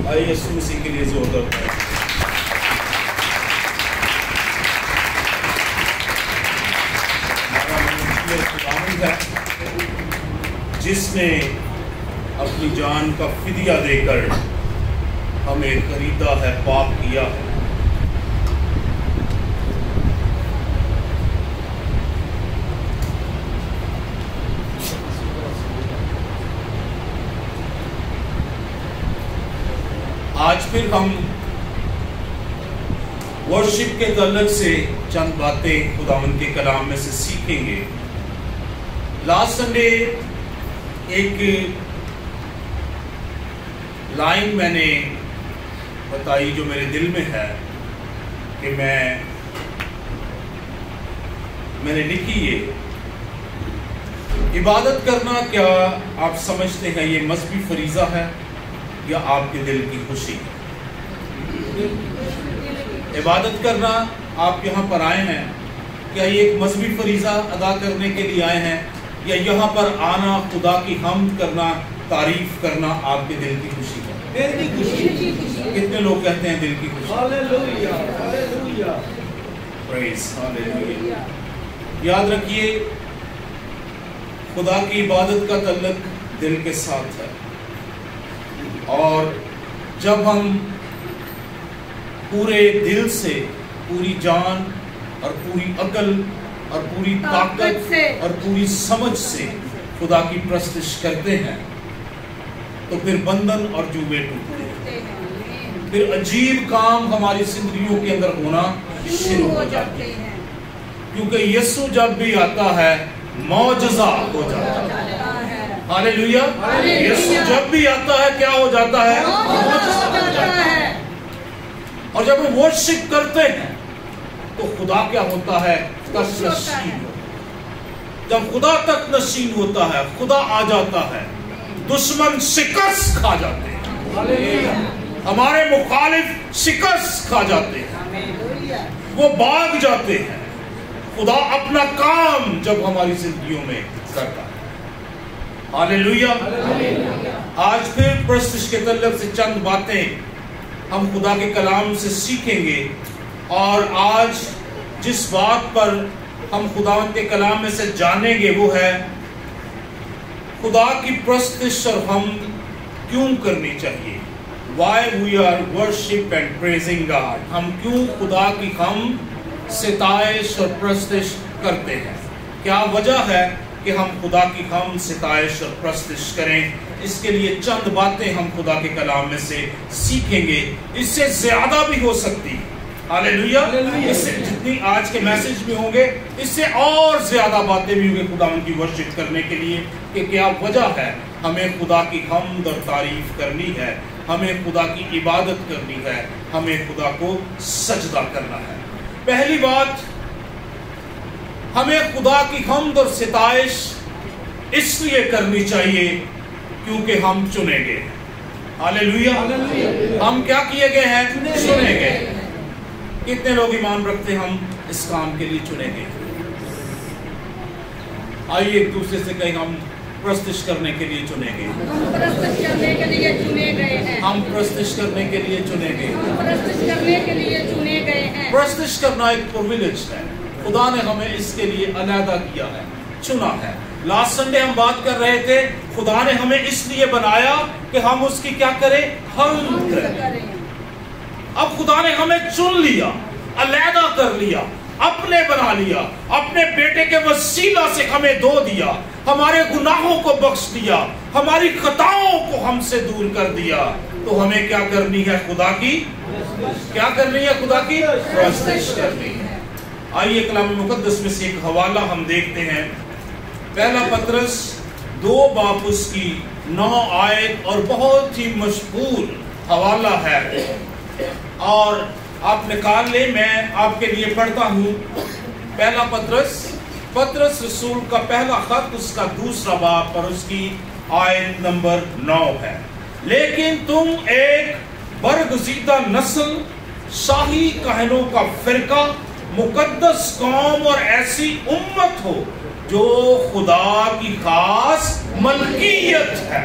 آئیے یسوع مسیح کے لیے زوردار ہے۔ جس نے اپنی جان کا فدیہ دے کر ہمیں خریدا ہے، پاک کیا ہے۔ آج پھر ہم ورشپ کے تعلق سے چند باتیں خداوند کے کلام میں سے سیکھیں گے۔ لاسٹ سنڈے ایک لائن میں نے بتائی جو میرے دل میں ہے کہ میں نے لکھی یہ: عبادت کرنا کیا آپ سمجھتے ہیں یہ مذہبی فریضہ ہے یا آپ کے دل کی خوشی ہے؟ عبادت کرنا، آپ یہاں پر آئے ہیں، کیا یہ ایک مذہبی فریضہ ادا کرنے کے لیے آئے ہیں یا یہاں پر آنا، خدا کی حمد کرنا، تعریف کرنا آپ کے دل کی خوشی ہے؟ دل کی خوشی۔ کتنے لوگ کہتے ہیں دل کی خوشی؟ ہاللیلویہ، ہاللیلویہ، پریز ہاللیلویہ۔ یاد رکھیے خدا کی عبادت کا تعلق دل کے ساتھ ہے، اور جب ہم پورے دل سے، پوری جان اور پوری عقل اور پوری طاقت اور پوری سمجھ سے خدا کی پرستش کرتے ہیں تو پھر بندھن اور جوبے ٹوٹتے ہیں، پھر عجیب کام ہماری زندگیوں کے اندر ہونا شروع ہو جاتے ہیں، کیونکہ یسوع جب بھی آتا ہے معجزہ ہو جاتا ہے۔ ہاللیلویہ۔ یسوع جب بھی آتا ہے کیا ہو جاتا ہے؟ معجزہ ہو جاتا ہے۔ اور جب ہم ورشپ کرتے ہیں تو خدا کیا ہوتا ہے؟ تک نشین۔ جب خدا تک نشین ہوتا ہے، خدا آ جاتا ہے، دشمن شکست کھا جاتے ہیں، ہمارے مخالف شکست کھا جاتے ہیں، وہ بھاگ جاتے ہیں۔ خدا اپنا کام جب ہماری زندگیوں میں کرتا ہے۔ ہاللیلویہ۔ آج پھر پرستش کے تعلق سے چند باتیں ہم خدا کے کلام سے سیکھیں گے، اور آج جس بات پر ہم خداوند کے کلام میں سے جانیں گے وہ ہے خدا کی پرستش اور حمد کیوں کرنی چاہیے۔ Why we are worship and praising God۔ ہم کیوں خدا کی حمد، ستائش اور پرستش کرتے ہیں؟ کیا وجہ ہے کہ ہم خدا کی حمد، ستائش اور پرستش کریں؟ اس کے لیے چند باتیں ہم خدا کے کلام میں سے سیکھیں گے۔ اس سے زیادہ بھی ہو سکتی، ہاللیلویہ، اس سے جتنی آج کے میسج میں ہوں گے اس سے اور زیادہ باتیں بھی ہوں گے خدا ان کی ورشپ کرنے کے لیے، کہ کیا وجہ ہے ہمیں خدا کی حمد اور تعریف کرنی ہے، ہمیں خدا کی عبادت کرنی ہے، ہمیں خدا کو سجدہ کرنا ہے۔ پہلی بات، ہمیں خدا کی حمد اور ستائش اس لیے کرنی چاہیے کیونکہ ہم چنے گئے ہیں۔ ہاللیلویہ۔ ہم کیا کیے گئے ہیں؟ چنے گئے ہیں۔ کتنے لوگ ایمان رکھتے ہیں ہم اس کام کے لیے چنے گئے ہیں؟ آئیے ایک دوسرے سے کہیں، ہم پرستش کرنے کے لیے چنے گئے ہیں۔ ہم پرستش کرنے کے لیے چنے گئے ہیں۔ ہم پرستش کرنے کے لیے چنے گئے ہیں۔ ہم پرستش کرنے کے لیے چنے گئے ہیں۔ پرستش کرنا ایک پرویلیج ہے، خدا نے ہمیں اس کے لیے علیحدہ کیا ہے، چنا ہے۔ لاسٹ سنڈے ہم بات کر رہے تھے خدا نے ہمیں اس لیے بنایا کہ ہم اس کی کیا کریں؟ حمد کریں۔ اب خدا نے ہمیں چن لیا، علیحدہ کر لیا، اپنے بنا لیا، اپنے بیٹے کے وسیلہ سے ہمیں دو دیا، ہمارے گناہوں کو بخش دیا، ہماری خطاؤں کو ہم سے دور کر دیا، تو ہمیں کیا کرنی ہے؟ خدا کی کیا کرنی ہے؟ خدا کی پرستش کرنی ہے۔ آئیے کلام مقدس میں سے ایک حوالہ ہم دیکھتے ہیں، پہلا پطرس 2 باب اس کی 9 آیت، اور بہت ہی مشہور حوالہ ہے، اور آپ نکال لیں، میں آپ کے لیے پڑھتا ہوں۔ پہلا پطرس رسول کا پہلا خط، اس کا 2 باب پر اس کی آیت نمبر 9 ہے۔ لیکن تم ایک برگزیدہ نسل، شاہی کہنوں کا فرقہ، مقدس قوم اور ایسی امت ہو جو خدا کی خاص ملکیت ہے۔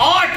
8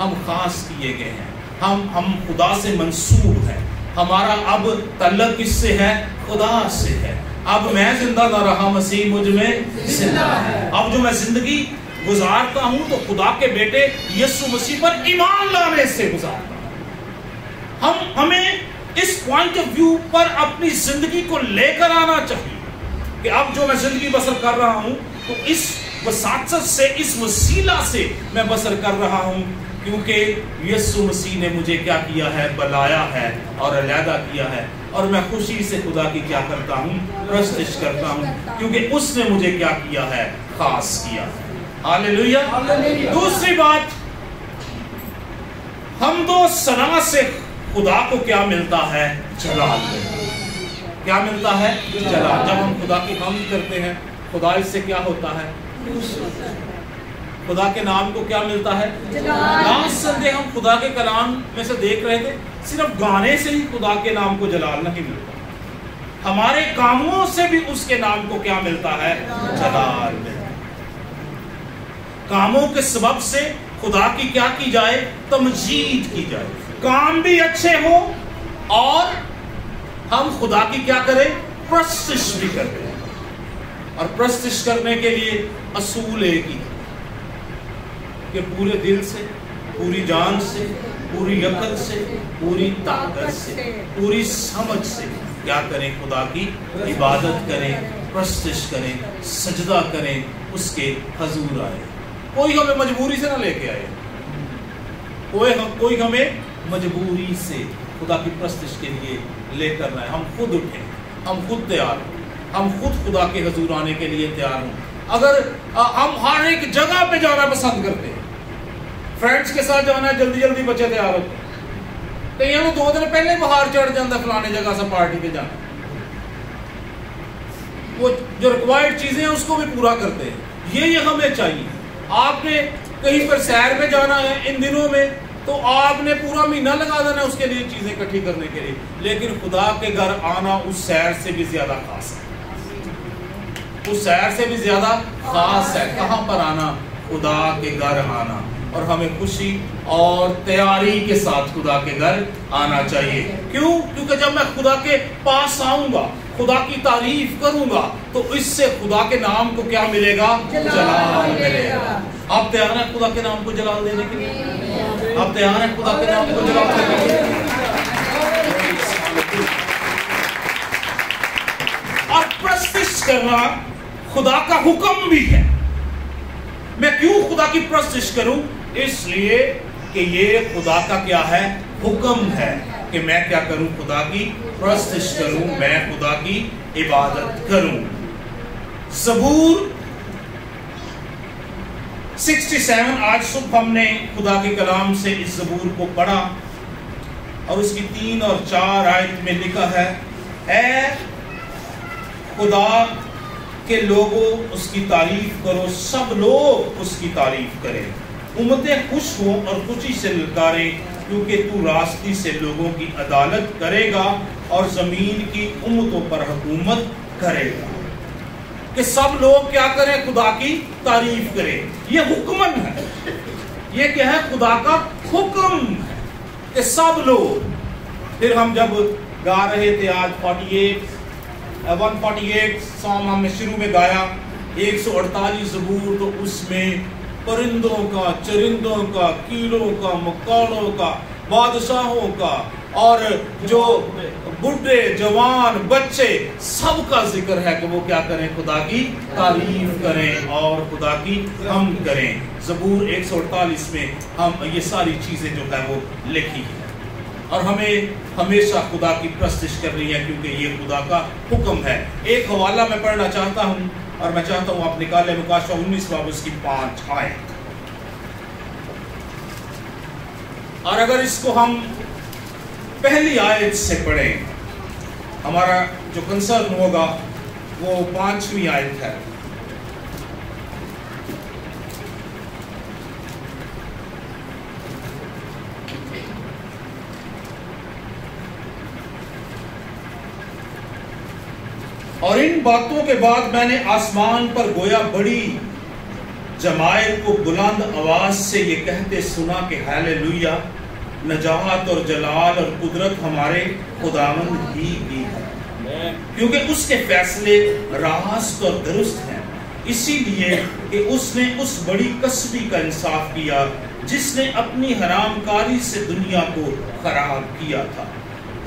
ہم خاص کیے گئے ہیں، ہم خدا سے منسوب ہیں، ہمارا اب تعلق کس سے ہے؟ خدا سے ہے۔ اب میں زندہ نہ رہا، مسیح مجھ میں زندہ ہے۔ اب جو میں زندگی گزارتا ہوں تو خدا کے بیٹے یسوع مسیح پر ایمان لانے سے گزارتا ہوں۔ ہمیں اس پوائنٹ آف ویو پر اپنی زندگی کو لے کر آنا چاہیے کہ اب جو میں زندگی بسر کر رہا ہوں تو اس وساطت سے، اس وسیلہ سے میں بسر کر رہا ہوں، کیونکہ یسوع مسیح نے مجھے کیا کیا ہے؟ بلایا ہے اور علیحدہ کیا ہے، اور میں خوشی سے خدا کی کیا کرتا ہوں؟ پرستش کرتا ہوں، کیونکہ اس نے مجھے کیا کیا ہے؟ خاص کیا ہے۔ ہاللیلویا۔ دوسری بات، حمد و ثنا سے خدا کو کیا ملتا ہے؟ جلال ملتا ہے۔ کیا ملتا ہے؟ جلال۔ جب ہم خدا کی حمد کرتے ہیں، خدا اس سے کیا ہوتا ہے؟ خدا کے نام کو کیا ملتا ہے؟ لاسٹ سنڈے ہم خدا کے کلام میں سے دیکھ رہے تھے، صرف گانے سے ہی خدا کے نام کو جلال نہیں ملتا، ہمارے کاموں سے بھی اس کے نام کو کیا ملتا ہے؟ جلال ملتا ہے۔ کاموں کے سبب سے خدا کی کیا کی جائے؟ تمجید کی جائے، کام بھی اچھے ہو اور ہم خدا کی کیا کریں؟ پرستش بھی کریں۔ اور پرستش کرنے کے لیے اصول ایک ہی کہ پورے دل سے، پوری جان سے، پوری عقل سے، پوری طاقت سے، پوری سمجھ سے کیا کریں؟ خدا کی عبادت کریں، پرستش کریں، سجدہ کریں، اس کے حضور آئے۔ کوئی ہمیں مجبوری سے نہ لے کے آئے، کوئی ہمیں مجبوری سے خدا کی پرستش کے لیے لے کر رہا ہے۔ ہم خود اٹھیں، ہم خود تیار ہوں، ہم خود خدا کے حضور آنے کے لیے تیار ہوں۔ اگر ہم ہر ایک جگہ پہ جانا پسند کرتے ہیں، فرینڈس کے ساتھ جانا ہے، جلدی جلدی بچے تیار ہوتے ہیں، کہیں ہمیں 2 دن پہلے باہر چڑھ جاتا ہے فلانے جگہ سے پارٹی پہ جانا، وہ جو ریکوائرڈ چیزیں ہیں اس کو بھی پورا کرتے ہیں۔ یہ ہمیں چاہیے۔ آپ نے کہیں پر سیر پہ جانا ہے ان دنوں میں تو آپ نے پورا مہینہ لگا دینا ہے اس کے لیے چیزیں اکٹھی کرنے کے لیے، لیکن خدا کے گھر آنا اس سیر سے بھی زیادہ خاص ہے، اس سیر سے بھی زیادہ خاص ہے۔ کہاں پر آنا؟ خدا کے گھر آنا، اور ہمیں خوشی اور تیاری کے ساتھ خدا کے گھر آنا چاہیے۔ کیوں؟ کیونکہ جب میں خدا کے پاس آؤں گا، خدا کی تعریف کروں گا، تو اس سے خدا کے نام کو کیا ملے گا؟ جلال ملے گا۔ آپ تیار ہیں خدا کے نام کو جلال دینے کے لیے؟ آپ تیار ہیں خدا کے نام کو جلال دینے کے لیے؟ اور پرستش کرنا خدا کا حکم بھی ہے۔ میں کیوں خدا کی پرستش کروں؟ اس لیے کہ یہ خدا کا کیا ہے؟ حکم ہے کہ میں کیا کروں؟ خدا کی پرستش کروں، میں خدا کی عبادت کروں۔ زبور 67، آج صبح ہم نے خدا کے کلام سے اس زبور کو پڑھا، اور اس کی 3 اور 4 آیت میں لکھا ہے، اے خدا کے لوگوں اس کی تعریف کرو، سب لوگ اس کی تعریف کریں، امتیں خوش ہوں اور خوشی سے للکاریں، کیونکہ تو راستی سے لوگوں کی عدالت کرے گا اور زمین کی امتوں پر حکومت کرے گا۔ کہ سب لوگ کیا کریں؟ خدا کی تعریف کریں۔ یہ حکمن ہے، یہ کیا ہے؟ خدا کا حکم ہے کہ سب لوگ۔ پھر ہم جب گا رہے تھے آج 148 سام ہم نے شروع میں گایا، 148 زبور، تو اس میں پرندوں کا، چرندوں کا، کیڑوں کا، مکاڑوں کا، بادشاہوں کا، اور جو بڈھے، جوان، بچے، سب کا ذکر ہے کہ وہ کیا کریں؟ خدا کی تعریف کریں اور خدا کی حمد کریں۔ زبور 148 میں ہم یہ ساری چیزیں جو ہے وہ لکھی ہیں، اور ہمیں ہمیشہ خدا کی پرستش کرنی ہے، کیونکہ یہ خدا کا حکم ہے۔ ایک حوالہ میں پڑھنا چاہتا ہوں، اور میں چاہتا ہوں آپ نکالیں مکاشفہ 19 باب اس کی 5 آیت۔ اور اگر اس کو ہم پہلی آیت سے پڑھیں، ہمارا جو کنسرن ہوگا وہ 5ویں آیت ہے۔ اور ان باتوں کے بعد میں نے آسمان پر گویا بڑی جمائل کو بلند آواز سے یہ کہتے سنا کہ ہاللویا، نجات اور جلال اور قدرت ہمارے خداوند ہی کی ہے، کیونکہ اس کے فیصلے راست اور درست ہیں، اسی لیے کہ اس نے اس بڑی کسبی کا انصاف کیا جس نے اپنی حرام کاری سے دنیا کو خراب کیا تھا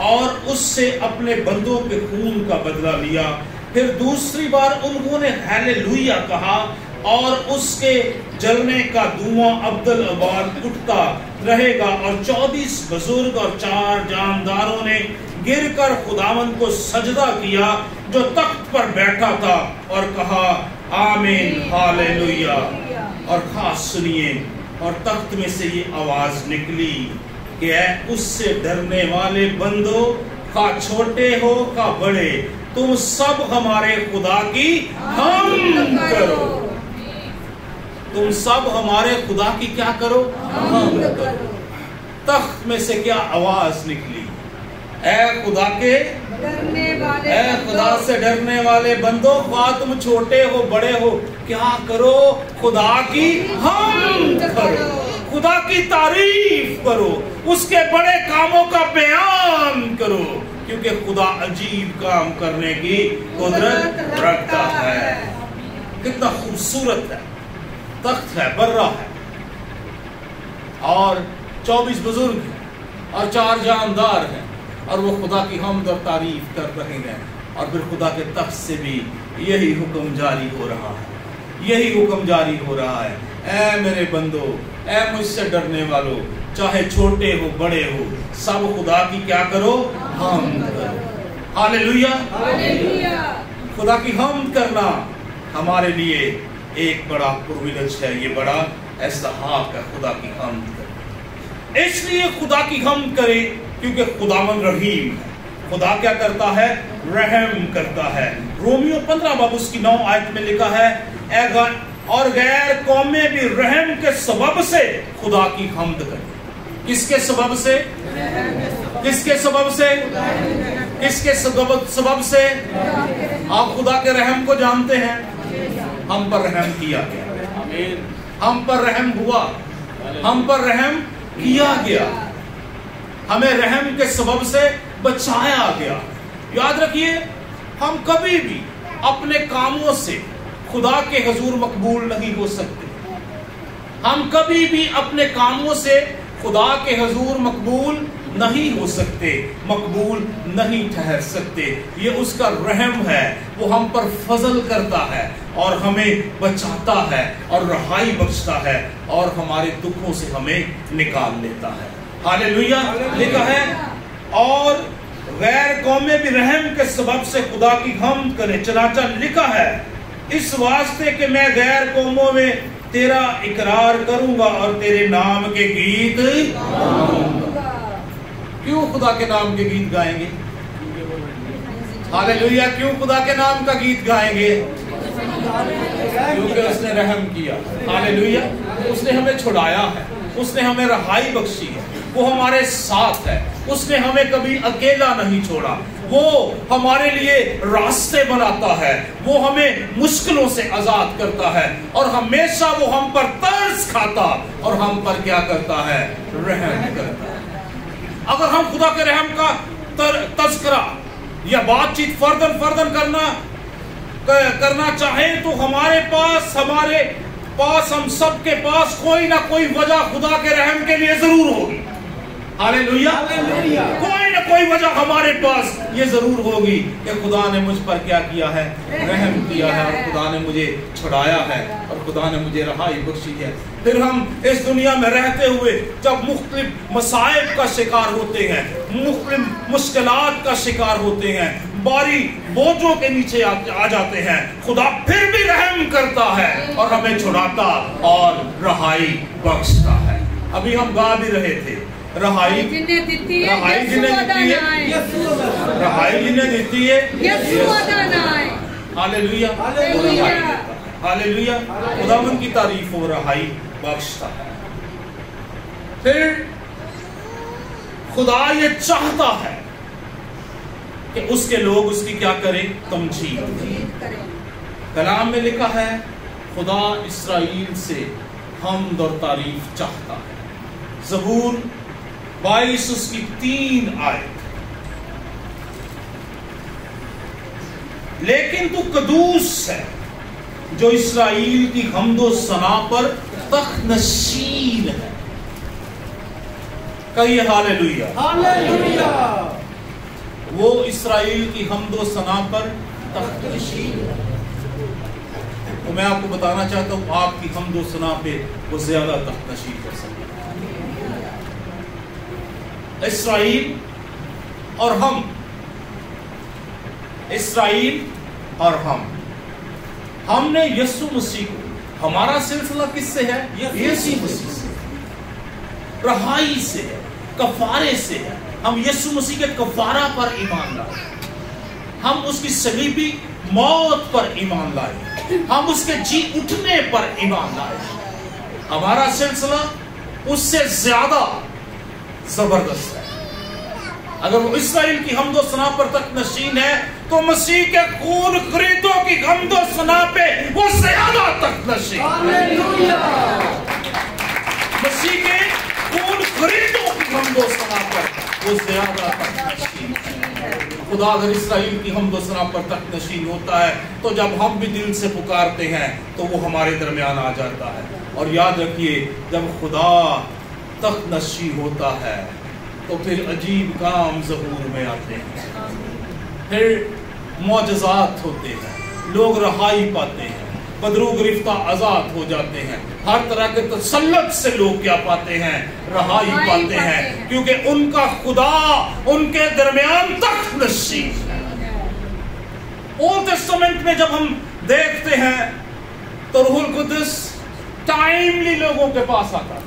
اور اس سے اپنے بندوں کے خون کا بدلہ لیا۔ پھر دوسری بار انہوں نے ہاللویا کہا اور اس کے جلنے کا دھواں ابدالآباد اٹھتا رہے گا، اور 24 بزرگ اور 4 جانداروں نے گر کر خداوند کو سجدہ کیا جو تخت پر بیٹھا تھا اور کہا آمین ہاللویا۔ اور خاص سنیے، اور تخت میں سے یہ آواز نکلی کہ اے اس سے ڈرنے والے بندو، خواہ چھوٹے ہو خواہ بڑے، تم سب ہمارے خدا کی حمد کرو۔ تم سب ہمارے خدا کی کیا کرو؟ حمد کرو۔ تخت میں سے کیا آواز نکلی؟ اے خدا کے ڈرنے والے، اے خدا سے ڈرنے والے بندو، خواہ تم چھوٹے ہو بڑے ہو، کیا کرو؟ خدا کی حمد کرو، خدا کی تعریف کرو، اس کے بڑے کاموں کا بیان کرو، کیونکہ خدا عجیب کام کرنے کی قدرت رکھتا ہے۔ کتنا خوبصورت ہے، تخت ہے، برہ ہے، اور 24 بزرگ ہیں اور 4 جاندار ہیں، اور وہ خدا کی حمد اور تعریف کر رہے ہیں، اور پھر خدا کے تخت سے بھی یہی حکم جاری ہو رہا ہے، یہی حکم جاری ہو رہا ہے، اے میرے بندو، اے مجھ سے ڈرنے والو، چاہے چھوٹے ہو بڑے ہو، سب خدا کی کیا کرو؟ حمد کرو۔ ہاللویا، خدا کی حمد کرنا ہمارے لیے ایک بڑا پرویلیج ہے، یہ بڑا استحقاق ہے خدا کی حمد کرنا۔ اس لیے خدا کی حمد کرے کیونکہ خداوند رحیم ہے۔ خدا کیا کرتا ہے؟ رحم کرتا ہے۔ رومیو 15 باب اس کی 9 آیت میں لکھا ہے اور غیر قومیں بھی رحم کے سبب سے خدا کی حمد کریں۔ کس کے سبب سے؟ کس کے سبب سے؟ کس کے سبب سے؟ آپ خدا کے رحم کو جانتے ہیں، ہم پر رحم کیا گیا، ہم پر رحم ہوا، ہم پر رحم کیا گیا، ہمیں رحم کے سبب سے بچایا گیا۔ یاد رکھیے، ہم کبھی بھی اپنے کاموں سے خدا کے حضور مقبول نہیں ہو سکتے، ہم کبھی بھی اپنے کاموں سے خدا کے حضور مقبول نہیں ہو سکتے، مقبول نہیں ٹھہر سکتے۔ یہ اس کا رحم ہے، وہ ہم پر فضل کرتا ہے اور ہمیں بچاتا ہے اور رہائی بخشتا ہے اور ہمارے دکھوں سے ہمیں نکال لیتا ہے۔ ہاللویا، لکھا ہے اور غیر قومیں بھی رحم کے سبب سے خدا کی حمد کریں، چنانچہ لکھا ہے اس واسطے کہ میں غیر قوموں میں تیرا اقرار کروں گا اور تیرے نام کے گیت گاؤں گا۔ کیوں خدا کے نام کے گیت گائیں گے؟ ہاللویا، کیوں خدا کے نام کا گیت گائیں گے؟ کیونکہ اس نے رحم کیا۔ ہاللویا، اس نے ہمیں چھڑایا ہے، اس نے ہمیں رہائی بخشی ہے، وہ ہمارے ساتھ ہے، اس نے ہمیں کبھی اکیلا نہیں چھوڑا، وہ ہمارے لیے راستے بناتا ہے، وہ ہمیں مشکلوں سے آزاد کرتا ہے اور ہمیشہ وہ ہم پر ترس کھاتا اور ہم پر کیا کرتا ہے؟ رحم کرتا ہے۔ اگر ہم خدا کے رحم کا تذکرہ یا بات چیت فردن کرنا چاہیں تو ہمارے پاس ہم سب کے پاس کوئی نہ کوئی وجہ خدا کے رحم کے لیے ضرور ہوگی۔ ہاللویا، کوئی نہ کوئی وجہ ہمارے پاس یہ ضرور ہوگی کہ خدا نے مجھ پر کیا کیا ہے؟ رحم کیا ہے، اور خدا نے مجھے چھڑایا ہے اور خدا نے مجھے رہائی بخشی ہے۔ پھر ہم اس دنیا میں رہتے ہوئے جب مختلف مصائب کا شکار ہوتے ہیں، مختلف مشکلات کا شکار ہوتے ہیں، باری بوجھوں کے نیچے آ جاتے ہیں، خدا پھر بھی رحم کرتا ہے اور ہمیں چھڑاتا اور رہائی بخشتا ہے۔ ابھی ہم گا بھی رہے تھے، رہائی جنہیں دیتی ہے، ہاللویا، ہاللویا، خداوند کی تعریف ہو، رہائی بخشتا ہے۔ پھر خدا یہ چاہتا ہے کہ اس کے لوگ اس کی کیا کریں؟ تمجید کریں۔ کلام میں لکھا ہے خدا اسرائیل سے حمد اور تعریف چاہتا ہے۔ زبور 22 اس کی 3 آیت، لیکن تو قدوس ہے جو اسرائیل کی حمد و ثنا پر تخت نشین ہے۔ کہیے ہاللیلویہ۔ ہاللیلویہ۔ وہ اسرائیل کی حمد و ثنا پر تخت نشین ہے۔ تو میں آپ کو بتانا چاہتا ہوں آپ کی حمد و ثنا پہ وہ زیادہ تخت نشین کر سکتا ہے۔ اسرائیل اور ہم، اسرائیل اور ہم نے یسوع مسیح کو، ہمارا سلسلہ کس سے ہے؟ یسوع مسیح سے، رہائی سے ہے، کفارے سے ہے۔ ہم یسوع مسیح کے کفارہ پر ایمان لائے، ہم اس کی صلیبی موت پر ایمان لائے، ہم اس کے جی اٹھنے پر ایمان لائے۔ ہمارا سلسلہ اس سے زیادہ زبردست ہے۔ اگر وہ اسرائیل کی حمد و ثنا پر تخت نشین ہے تو مسیح کے خون خریدوں کی حمد و ثنا پہ وہ زیادہ تخت نشین ہے۔ مسیح کے خون خریدوں کی حمد و ثنا پر وہ زیادہ تخت نشین ہے۔ خدا اگر اسرائیل کی حمد و ثنا پر تخت نشین ہوتا ہے تو جب ہم بھی دل سے پکارتے ہیں تو وہ ہمارے درمیان آ جاتا ہے۔ اور یاد رکھیے جب خدا تخت نشین ہوتا ہے تو پھر عجیب کام ظہور میں آتے ہیں، پھر معجزات ہوتے ہیں، لوگ رہائی پاتے ہیں، بدرو گرفتہ آزاد ہو جاتے ہیں، ہر طرح کے تسلط سے لوگ کیا پاتے ہیں؟ رہائی پاتے ہیں، کیونکہ ان کا خدا ان کے درمیان تخت نشین ہے۔ اولڈ ٹیسٹمنٹ میں جب ہم دیکھتے ہیں تو روح القدس ٹائملی لوگوں کے پاس آتا تھا،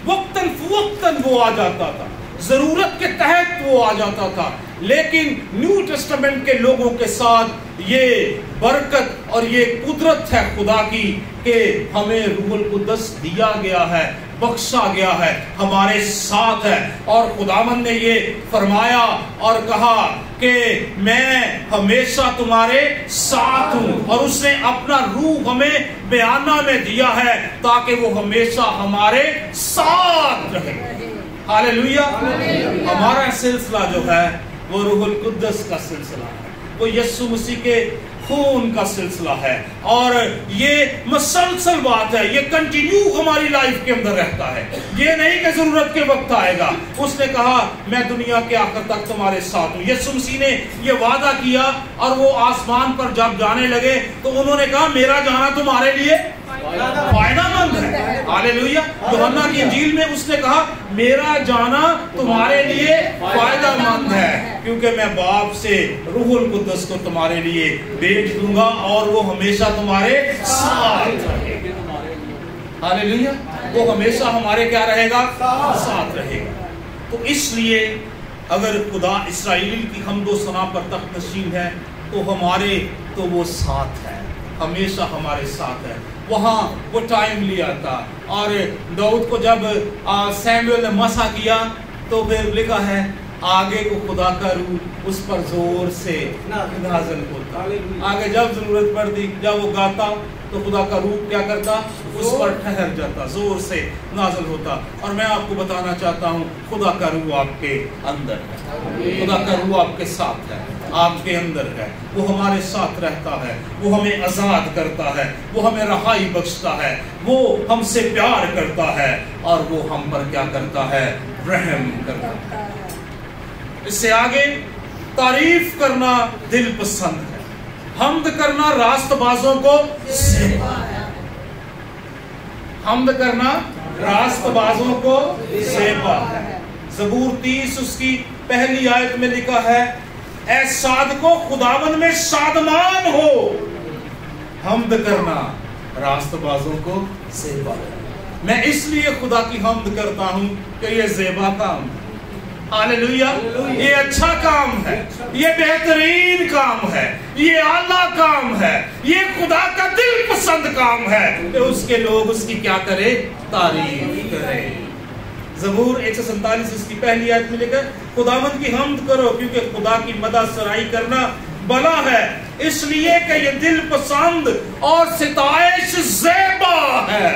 وقتاً فوقتاً وہ آ جاتا تھا، ضرورت کے تحت وہ آ جاتا تھا۔ لیکن نیو ٹیسٹمنٹ کے لوگوں کے ساتھ یہ برکت اور یہ قدرت ہے خدا کی کہ ہمیں روح القدس دیا گیا ہے، بخشا گیا ہے، ہمارے ساتھ ہے۔ اور خداوند نے یہ فرمایا اور کہا کہ میں ہمیشہ تمہارے ساتھ ہوں، اور اس نے اپنا روح ہمیں بیانہ میں دیا ہے تاکہ وہ ہمیشہ ہمارے ساتھ رہے۔ ہاللیلویہ۔ ہمارا سلسلہ جو ہے وہ روح القدس کا سلسلہ ہے، وہ یسوع مسیح کے خون کا سلسلہ ہے، اور یہ مسلسل بات ہے، یہ کنٹینیو ہماری لائف کے اندر رہتا ہے۔ یہ نہیں کہ ضرورت کے وقت آئے گا۔ اس نے کہا میں دنیا کے آخر تک تمہارے ساتھ ہوں۔ یسوع مسیح نے یہ وعدہ کیا، اور وہ آسمان پر جب جانے لگے تو انہوں نے کہا میرا جانا تمہارے لیے فائدہ مند ہے۔ ہاللیلویہ۔ یوحنا کی انجیل میں اس نے کہا میرا جانا تمہارے لیے فائدہ مند ہے، کیونکہ میں باپ سے روح القدس کو تمہارے لیے بھیج دوں گا اور وہ ہمیشہ تمہارے ساتھ رہے گا۔ ہاللیلویہ۔ وہ ہمیشہ ہمارے کیا رہے گا؟ ساتھ رہے گا۔ تو اس لیے اگر خدا اسرائیل کی حمد و ثنا پر تخت نشین ہے تو ہمارے تو وہ ساتھ ہے، ہمیشہ ہمارے ساتھ ہے۔ وہاں وہ ٹائم لیا تھا، اور داؤد کو جب سیموئیل نے مسح کیا تو پھر لکھا ہے آگے کو خدا کا روح اس پر زور سے نازل ہوتا۔ آگے جب ضرورت پڑتی، جب وہ گاتا تو خدا کا روح کیا کرتا؟ اس پر ٹھہر جاتا، زور سے نازل ہوتا۔ اور میں آپ کو بتانا چاہتا ہوں خدا کا روح آپ کے اندر ہے، خدا کا روح آپ کے ساتھ ہے، آپ کے اندر ہے، وہ ہمارے ساتھ رہتا ہے، وہ ہمیں آزاد کرتا ہے، وہ ہمیں رہائی بخشتا ہے، وہ ہم سے پیار کرتا ہے، اور وہ ہم پر کیا کرتا ہے؟ رحم کرتا ہے۔ اس سے آگے تعریف کرنا دل پسند ہے، حمد کرنا راست بازوں کو زیبا ہے۔ حمد کرنا راست بازوں کو زیبا ہے۔ زبور 30 اس کی پہلی آیت میں لکھا ہے اے صادقو خداوند میں شادمان ہو، حمد کرنا راست بازوں کو زیبا ہے۔ میں اس لیے خدا کی حمد کرتا ہوں کہ یہ زیبا کام ہے۔ ہاللیلویہ۔ یہ اچھا کام ہے، یہ بہترین کام ہے، یہ اعلیٰ کام ہے، یہ خدا کا دل پسند کام ہے کہ اس کے لوگ اس کی کیا کرے؟ تعریف کرے۔ زبور 147 اس کی پہلی آیت میں لکھا خداوند کی حمد کرو، کیونکہ خدا کی مدح سرائی کرنا بلا ہے، اس لیے کہ یہ دل پسند اور ستائش زیبا ہے۔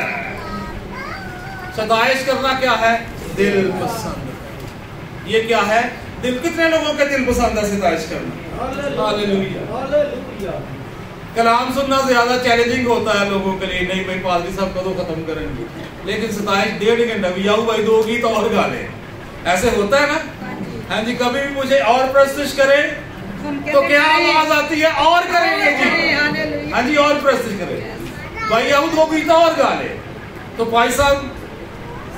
ستائش کرنا کیا ہے؟ دل پسند۔ یہ کیا ہے؟ دل۔ کتنے لوگوں کے دل پسند ہے ستائش کرنا؟ ہاللیلویہ۔ کلام سننا زیادہ چیلنجنگ ہوتا ہے لوگوں کے لیے، نہیں بھائی پادری صاحب کدو ختم کریں گے، لیکن ستائش 1.5 گھنٹہ بھی آؤ بھائی 2 گیت اور گا لیں، ایسے ہوتا ہے نا؟ ہاں جی، کبھی بھی مجھے اور پرستش کریں تو کیا آواز آتی ہے؟ اور کریں گے جی، ہاں جی، اور پرستش کریں بھائی، آؤ 2 گیت اور گا لیں۔ تو بھائی صاحب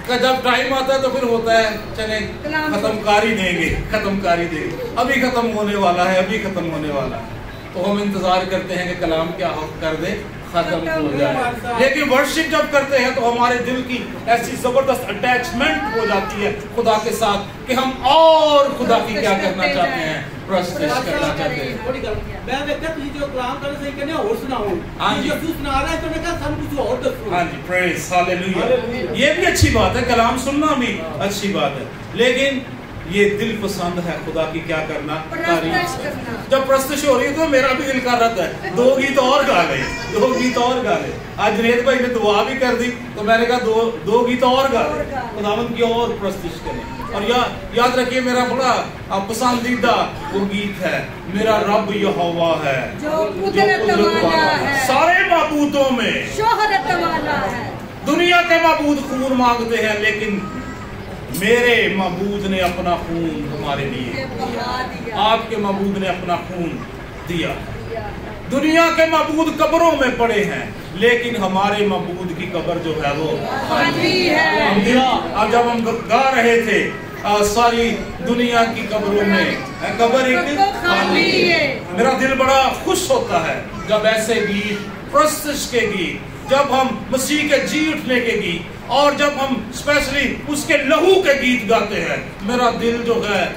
کا جب ٹائم آتا ہے تو پھر ہوتا ہے چلیں ختم کاری دیں گے، ختم کاری دیں گے، ابھی ختم ہونے والا ہے، ابھی ختم ہونے والا ہے، تو ہم انتظار کرتے ہیں کہ کلام کیا کر دے، ختم ہو جائے۔ لیکن ورشپ جب کرتے ہیں تو ہمارے دل کی ایسی زبردست اٹیچمنٹ ہو جاتی ہے خدا کے ساتھ کہ ہم اور خدا کی کیا کرنا چاہتے ہیں؟ پرستش کرنا چاہتے ہیں۔ میں دیکھتا تجھے جو کلام کرنے سے کہنے اور سناؤں، ہاں جی، جو سنا رہا ہے تو میں کہا سن کچھ اور دسو۔ ہاں جی، پریز ہاللیلویہ۔ یہ بھی اچھی بات ہے، کلام سننا بھی اچھی بات ہے، لیکن یہ دل پسند ہے خدا کی کیا کرنا؟ تعریف۔ جب پرستش ہو رہی ہے تو میرا بھی دل کر رہا ہے 2 گیت اور گا لیں، 2 گیت اور گا لیں۔ آج جنید بھائی نے دعا بھی کر دی تو میں نے کہا 2 گیت اور گا لیں، خداوند کی اور پرستش کریں۔ اور یاد رکھیے میرا بڑا پسندیدہ وہ گیت ہے، میرا رب یہوہ ہے جو قدرت والا ہے، سارے معبودوں میں شہرت والا ہے۔ دنیا کے معبود خون مانگتے ہیں، لیکن میرے معبود نے اپنا خون ہمارے لیے، آپ کے معبود نے اپنا خون دیا۔ دنیا کے معبود قبروں میں پڑے ہیں، لیکن ہمارے معبود کی قبر جو ہے وہ خالی ہے۔ اب جب ہم گا رہے تھے ساری دنیا کی قبروں میں قبر ایک خالی ہے، میرا دل بڑا خوش ہوتا ہے جب ایسے گیت، پرستش کے گیت، جب ہم مسیح کے جی اٹھنے کے گیت، اور جب ہم اسپیشلی اس کے لہو کے گیت گاتے ہیں، میرا دل جو ہے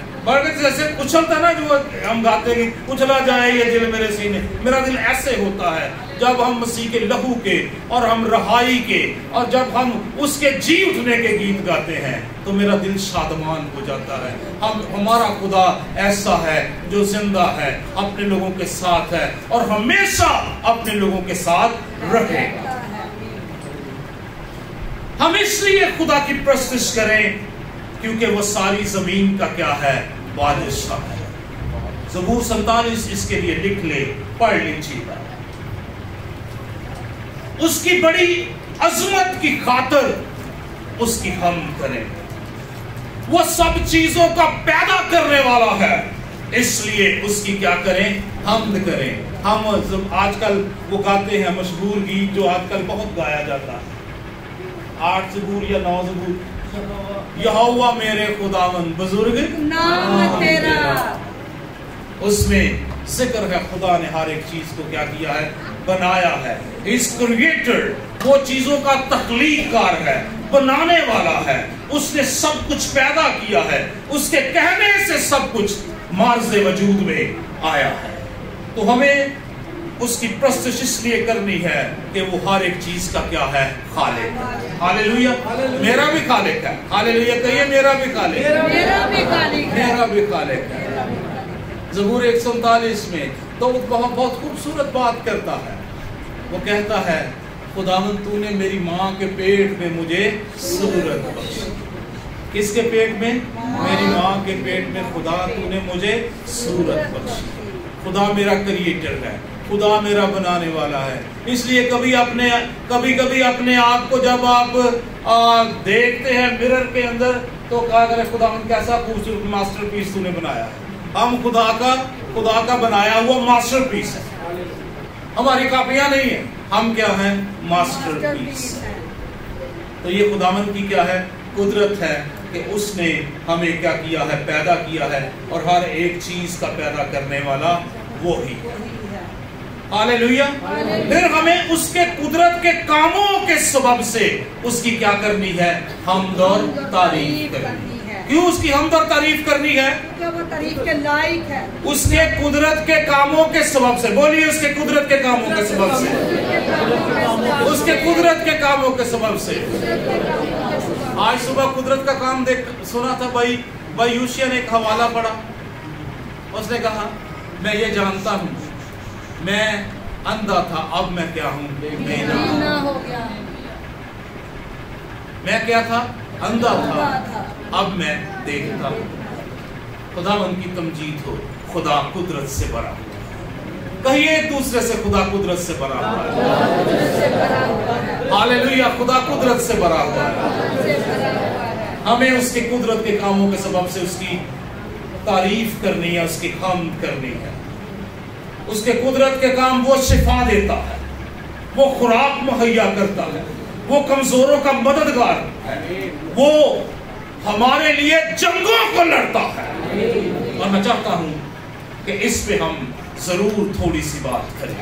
جیسے اچھلتا ہے نا، جو ہم گاتے ہیں اچھلا جائے یہ دل میرے سینے، میرا دل ایسے ہوتا ہے جب ہم مسیح کے لہو کے اور ہم رہائی کے اور جب ہم اس کے جی اٹھنے کے گیت گاتے ہیں تو میرا دل شادمان ہو جاتا ہے۔ ہمارا خدا ایسا ہے جو زندہ ہے، اپنے لوگوں کے ساتھ ہے اور ہمیشہ اپنے لوگوں کے ساتھ رہے گا۔ ہم اس لیے خدا کی پرستش کریں کیونکہ وہ ساری زمین کا کیا ہے؟ بادشاہ ہے۔ زبور 47 اس کے لیے لکھ لے، پڑھ لیجیے۔ اس کی بڑی عظمت کی خاطر اس کی حمد کریں، وہ سب چیزوں کا پیدا کرنے والا ہے، اس لیے اس کی کیا کریں؟ حمد کریں۔ ہم آج کل وہ گاتے ہیں مشہور گیت جو آج کل بہت گایا جاتا ہے، 8 زبور یا 9 زبور، یہوہ میرے خداوند بزرگ نام تیرا، اس میں ذکر ہے خدا نے ہر ایک چیز کو کیا کیا ہے؟ بنایا ہے۔ اس کریٹر، وہ چیزوں کا تخلیق کار ہے، بنانے والا ہے، اس نے سب کچھ پیدا کیا ہے، اس کے کہنے سے سب کچھ مارز وجود میں آیا ہے۔ تو ہمیں اس کی پرستش اس لیے کرنی ہے کہ وہ ہر ایک چیز کا کیا ہے؟ خالق ہے۔ ہاللیلویہ، میرا بھی خالق ہے۔ ہاللیلویہ کہیے، میرا بھی خالق ہے، میرا بھی خالق ہے، میرا بھی خالق ہے۔ زبور 147 میں تو بہت خوبصورت بات کرتا ہے، وہ کہتا ہے خداوند تو نے میری ماں کے پیٹ میں مجھے صورت بخشی۔ کس کے پیٹ میں؟ میری ماں کے پیٹ میں خدا تو نے مجھے صورت بخشی۔ خدا میرا کریٹر ہے، خدا میرا بنانے والا ہے۔ اس لیے کبھی اپنے آپ کو جب آپ دیکھتے ہیں مرر کے اندر تو کہا کرے خداوند کیسا خوبصورت ماسٹر پیس تو نے بنایا ہے۔ ہم خدا کا بنایا ہوا ماسٹر پیس ہے، ہماری کاپیاں نہیں ہیں، ہم کیا ہیں؟ ماسٹر پیس۔ تو یہ خداوند کی کیا ہے؟ قدرت ہے کہ اس نے ہمیں کیا کیا ہے؟ پیدا کیا ہے، اور ہر ایک چیز کا پیدا کرنے والا وہی ہے۔ ہاللیلویہ۔ پھر ہمیں اس کے قدرت کے کاموں کے سبب سے اس کی کیا کرنی ہے؟ حمد اور تعریف کرنی ہے۔ کیوں اس کی حمد اور تعریف کرنی ہے؟ کیونکہ وہ تعریف کے لائق ہے، اس کے قدرت کے کاموں کے سبب سے۔ بولیے، اس کے قدرت کے کاموں کے سبب سے، اس کے قدرت کے کاموں کے سبب سے۔ آج صبح قدرت کا کام سنا تھا، بھائی یوشیا نے ایک حوالہ پڑھا، اس نے کہا میں یہ جانتا ہوں میں اندھا تھا، اب میں کیا ہوں؟ بینا ہو گیا۔ میں کیا تھا؟ اندھا تھا، اب میں دیکھتا ہوں۔ خدا ان کی تمجید ہو، خدا قدرت سے بھرا ہوا۔ کہیے ایک دوسرے سے خدا قدرت سے بھرا ہوا ہے۔ ہاللیلویا، خدا قدرت سے بھرا ہوا ہے۔ ہمیں اس کی قدرت کے کاموں کے سبب سے اس کی تعریف کرنی ہے، اس کی حمد کرنی ہے۔ اس کے قدرت کے کام، وہ شفا دیتا ہے، وہ خوراک مہیا کرتا ہے، وہ کمزوروں کا مددگار ہے، وہ ہمارے لیے جنگوں کو لڑتا ہے۔ اور میں چاہتا ہوں کہ اس پہ ہم ضرور تھوڑی سی بات کریں۔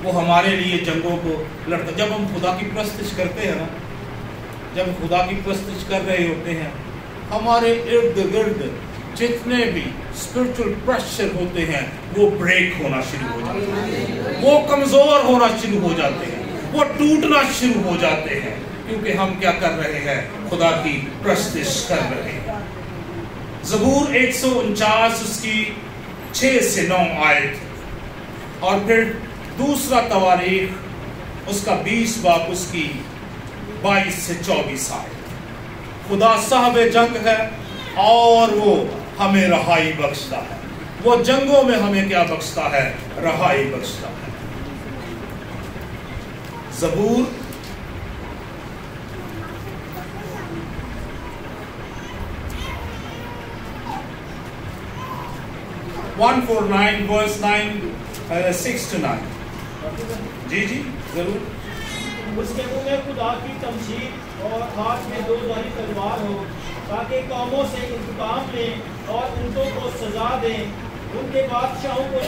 وہ ہمارے لیے جنگوں کو لڑتا۔ جب ہم خدا کی پرستش کرتے ہیں نا، جب خدا کی پرستش کر رہے ہوتے ہیں، ہمارے ارد گرد جتنے بھی اسپرچل پریشر ہوتے ہیں وہ بریک ہونا شروع ہو جاتے ہیں، وہ کمزور ہونا شروع ہو جاتے ہیں، وہ ٹوٹنا شروع ہو جاتے ہیں، کیونکہ ہم کیا کر رہے ہیں؟ خدا کی پرستش کر رہے ہیں۔ زبور 149 اس کی 6 سے 9 آیت، اور پھر دوسرا تواریخ اس کا 20 باب اس کی 22 سے 24 آیت۔ خدا صاحب جنگ ہے اور وہ ہمیں رہائی بخشتا ہے۔ وہ جنگوں میں ہمیں کیا بخشتا ہے؟ رہائی بخشتا ہے۔ زبور 149 verse 6 to 9۔ جی ضرور۔ اس کے منہ میں خدا کی تمجید اور ہاتھ میں 2 دھاری تلوار ہو، تاکہ قوموں سے انتقام لیں اور انتوں کو سزا دیں، ان کے بادشاہوں کو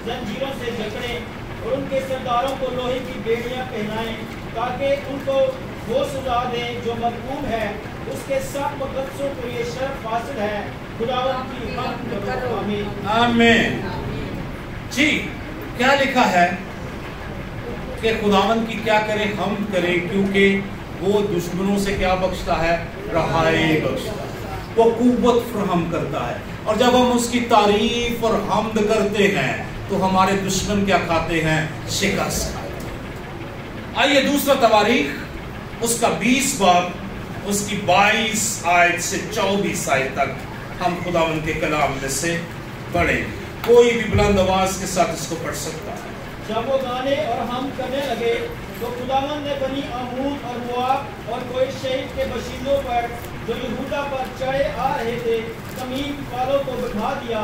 زنجیروں سے جکڑیں اور ان کے سرداروں کو لوہے کی بیڑیاں پہنائیں، تاکہ ان کو وہ سزا دیں جو مرحوم ہے۔ اس کے سب مقدسوں کو یہ شرف حاصل ہے، خداوند کی حمد کرو۔ آمین آمین۔ جی کیا لکھا ہے کہ خداوند کی کیا کریں؟ ہم کریں، کیونکہ وہ دشمنوں سے کیا بخشتا ہے؟ رہائی بخشتا ہے، وہ قوت فراہم کرتا ہے۔ اور جب ہم اس کی تعریف اور حمد کرتے ہیں تو ہمارے دشمن کیا کھاتے ہیں؟ شکست کھاتے ہیں۔ آئیے دوسرا تواریخ اس کا 20 باب اس کی 22 آیت سے 24 آیت تک ہم خداوند کے کلام میں سے پڑھیں۔ کوئی بھی بلند آواز کے ساتھ اس کو پڑھ سکتا ہے۔ جب وہ گانے اور ہم کرنے لگے تو خداوند نے بنی عمون اور مواب اور کوئی شہید کے باشندوں پر جو یہودا پر چڑھے آ رہے تھے زمین والوں کو بٹھا دیا،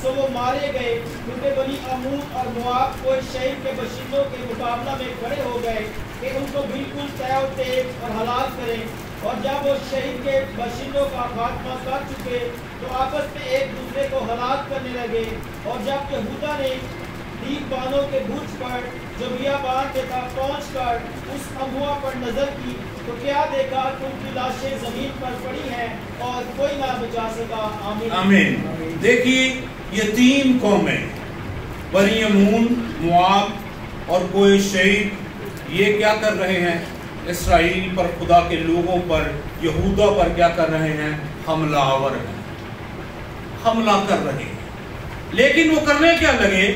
سو وہ مارے گئے، کیونکہ بنی عمون اور مواب کوئی شہید کے باشندوں کے مقابلہ میں کھڑے ہو گئے کہ ان کو بالکل تیو تیز اور ہلاک کریں۔ اور جب وہ شہید کے باشندوں کا خاتمہ کر چکے تو آپس میں ایک دوسرے کو ہلاک کرنے لگے۔ اور جب یہودا نے دیگ بانوں کے برج پر جو بیابان میں تھا پہنچ کر اس اموا پر نظر کی تو کیا دیکھا کہ ان کی لاشیں زمین پر پڑی ہیں اور کوئی نہ بچا سکا۔ آمین آمین۔ دیکھیے یہ 3 قومیں، بنی عمون، مواب اور کوئی شہید، یہ کیا کر رہے ہیں؟ اسرائیل پر، خدا کے لوگوں پر، یہودا پر کیا کر رہے ہیں؟ حملہ آور ہیں، حملہ کر رہے ہیں۔ لیکن وہ کرنے کیا لگے؟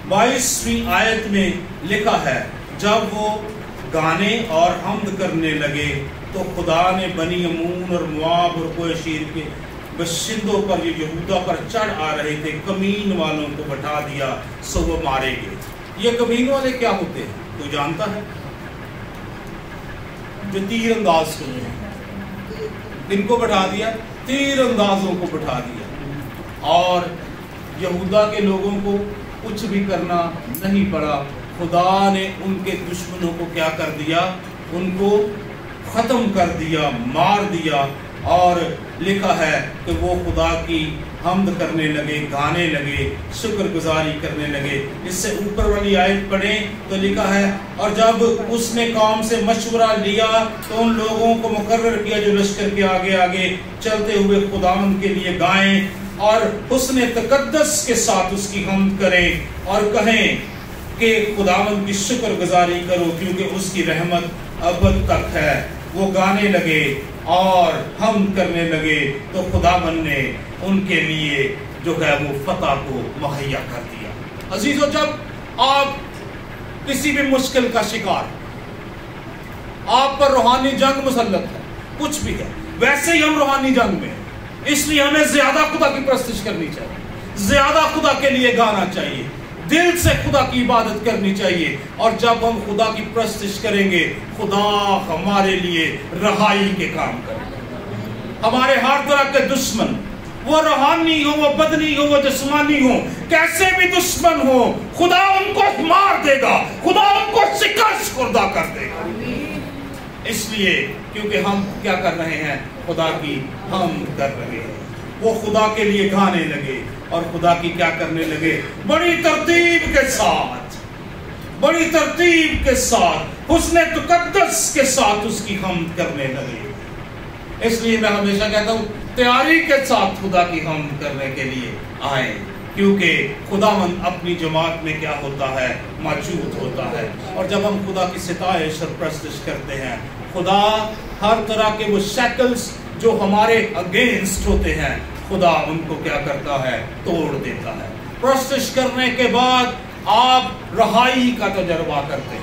22ویں آیت میں لکھا ہے جب وہ گانے اور حمد کرنے لگے تو خدا نے بنی عمون اور مواب اور کوشیر کے باشندوں پر، یہ یہودا پر چڑھ آ رہے تھے، کمین والوں کو بٹھا دیا، سو وہ مارے گئے۔ یہ کمین والے کیا ہوتے ہیں؟ تو جانتا ہے؟ جو تیر انداز ہوتے ہیں۔ کن کو بٹھا دیا؟ تیر اندازوں کو بٹھا دیا، اور یہودا کے لوگوں کو کچھ بھی کرنا نہیں پڑا۔ خدا نے ان کے دشمنوں کو کیا کر دیا؟ ان کو ختم کر دیا، مار دیا۔ اور لکھا ہے کہ وہ خدا کی حمد کرنے لگے، گانے لگے، شکر گزاری کرنے لگے۔ اس سے اوپر والی آیت پڑھیں تو لکھا ہے اور جب اس نے قوم سے مشورہ لیا تو ان لوگوں کو مقرر کیا جو لشکر کے آگے آگے چلتے ہوئے خداوند کے لیے گائیں اور حسن تقدس کے ساتھ اس کی حمد کریں اور کہیں کہ خداوند کی شکر گزاری کرو کیونکہ اس کی رحمت ابد تک ہے۔ وہ گانے لگے اور ہم کرنے لگے تو خداوند نے ان کے لیے جو ہے وہ فتح کو مہیا کر دیا۔ عزیزو، جب آپ کسی بھی مشکل کا شکار، آپ پر روحانی جنگ مسلط ہے، کچھ بھی ہے، ویسے ہی ہم روحانی جنگ میں ہیں، اس لیے ہمیں زیادہ خدا کی پرستش کرنی چاہیے، زیادہ خدا کے لیے گانا چاہیے، دل سے خدا کی عبادت کرنی چاہیے، اور جب ہم خدا کی پرستش کریں گے خدا ہمارے لیے رہائی کے کام کرے گا۔ ہمارے ہر طرح کے دشمن، وہ روحانی ہو، وہ بدنی ہو، وہ جسمانی ہو، کیسے بھی دشمن ہو، خدا ان کو مار دے گا، خدا ان کو شکست خوردہ کر دے گا۔ اس لیے کیونکہ ہم کیا کر رہے ہیں؟ خدا کی ہم کر رہے ہیں۔ وہ خدا کے لیے گانے لگے اور خدا کی کیا کرنے لگے؟ بڑی ترتیب کے ساتھ، بڑی ترتیب کے ساتھ، حسن تقدس کے ساتھ اس کی حمد کرنے لگے۔ اس لیے میں ہمیشہ کہتا ہوں تیاری کے ساتھ خدا کی حمد کرنے کے لیے آئیں، کیونکہ خداوند اپنی جماعت میں کیا ہوتا ہے؟ موجود ہوتا ہے۔ اور جب ہم خدا کی ستائش اور پرستش کرتے ہیں، خدا ہر طرح کے وہ شیکلز جو ہمارے اگینسٹ ہوتے ہیں، خدا ان کو کیا کرتا ہے؟ توڑ دیتا ہے۔ پرستش کرنے کے بعد آپ رہائی کا تجربہ کرتے ہیں۔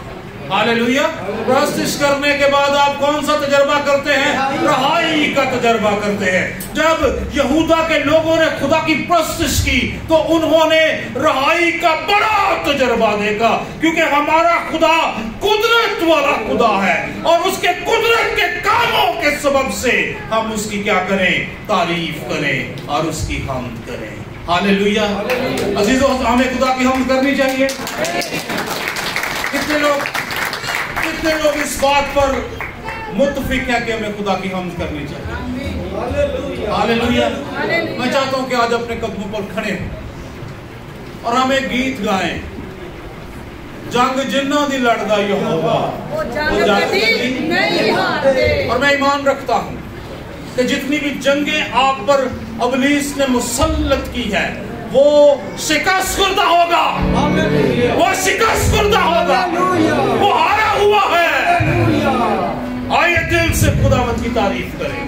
ہاللیلویا۔ پرستش کرنے کے بعد آپ کون سا تجربہ کرتے ہیں؟ رہائی کا تجربہ کرتے ہیں۔ جب یہودا کے لوگوں نے خدا کی پرستش کی تو انہوں نے رہائی کا بڑا تجربہ دیکھا، کیونکہ ہمارا خدا قدرت والا خدا ہے، اور اس کے قدرت کے کاموں کے سبب سے ہم اس کی کیا کریں؟ تعریف کریں اور اس کی حمد کریں۔ ہاللیلویا۔ عزیزو، ہمیں خدا کی حمد کرنی چاہیے۔ کتنے لوگ اس بات پر متفق ہیں کہ ہمیں خدا کی حمد کرنی چاہیے؟ ہاللیلویا۔ میں چاہتا ہوں کہ آج اپنے قدموں پر کھڑے ہوں اور ہم ایک گیت گائیں، جنگ جنہاں دی لڑدا یہوہ وہ جنگ کبھی نہیں ہارتے۔ اور میں ایمان رکھتا ہوں کہ جتنی بھی جنگیں آپ پر ابلیس نے مسلط کی ہے وہ شکست خوردہ ہوگا، وہ شکست خوردہ ہوگا، وہ ہارا ہوا ہے۔ آئیے دل سے خداوند کی تعریف کریں۔